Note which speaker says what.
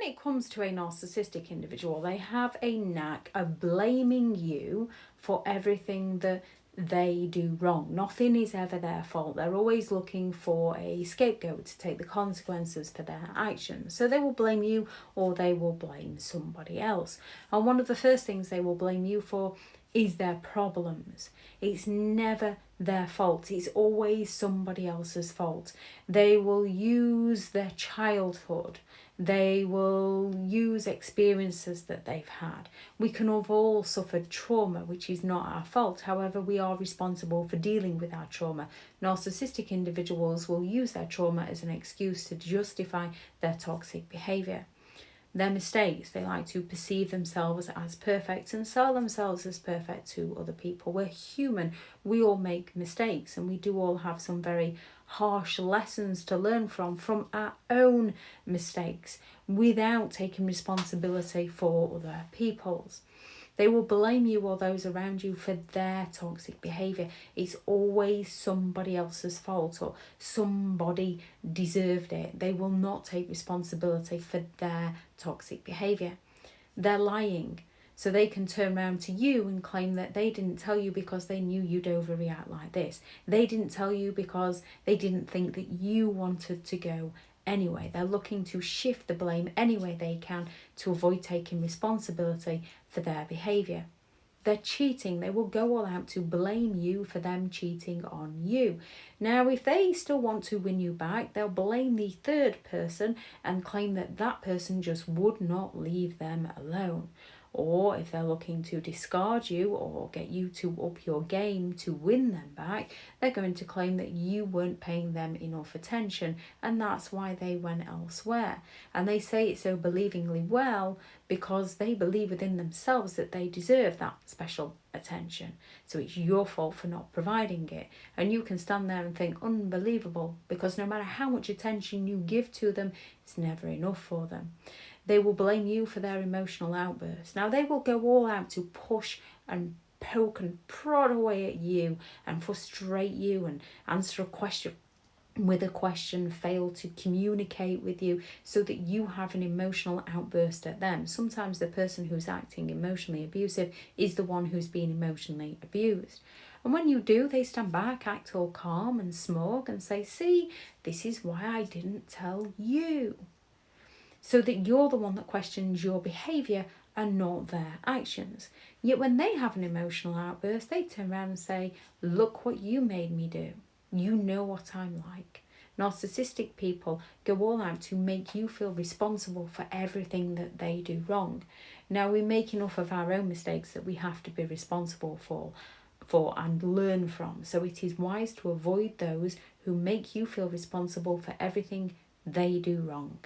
Speaker 1: it comes to a narcissistic individual, they have a knack of blaming you for everything that they do wrong. Nothing is ever their fault. They're always looking for a scapegoat to take the consequences for their actions. So they will blame you or they will blame somebody else. And one of the first things they will blame you for is their problems. It's never their fault. It's always somebody else's fault. They will use their childhood. They will use experiences that they've had. We can have all suffered trauma, which is not our fault. However, we are responsible for dealing with our trauma. Narcissistic individuals will use their trauma as an excuse to justify their toxic behaviour. Their mistakes, they like to perceive themselves as perfect and sell themselves as perfect to other people. We're human, we all make mistakes, and we do all have some very harsh lessons to learn from our own mistakes without taking responsibility for other people's. They will blame you or those around you for their toxic behaviour. It's always somebody else's fault or somebody deserved it. They will not take responsibility for their toxic behaviour. They're lying. So they can turn around to you and claim that they didn't tell you because they knew you'd overreact like this. They didn't tell you because they didn't think that you wanted to go anyway. They're looking to shift the blame any way they can to avoid taking responsibility for their behaviour. They're cheating. They will go all out to blame you for them cheating on you. Now, if they still want to win you back, they'll blame the third person and claim that that person just would not leave them alone. Or if they're looking to discard you or get you to up your game to win them back, they're going to claim that you weren't paying them enough attention and that's why they went elsewhere. And they say it so believingly well because they believe within themselves that they deserve that special attention. So it's your fault for not providing it. And you can stand there and think, unbelievable, because no matter how much attention you give to them, it's never enough for them. They will blame you for their emotional outbursts. Now, they will go all out to push and poke and prod away at you and frustrate you and answer a question with a question, fail to communicate with you so that you have an emotional outburst at them. Sometimes the person who's acting emotionally abusive is the one who's being emotionally abused. And when you do, they stand back, act all calm and smug and say, see, this is why I didn't tell you. So that you're the one that questions your behaviour and not their actions. Yet when they have an emotional outburst, they turn around and say, look what you made me do. You know what I'm like. Narcissistic people go all out to make you feel responsible for everything that they do wrong. Now, we make enough of our own mistakes that we have to be responsible for and learn from. So it is wise to avoid those who make you feel responsible for everything they do wrong.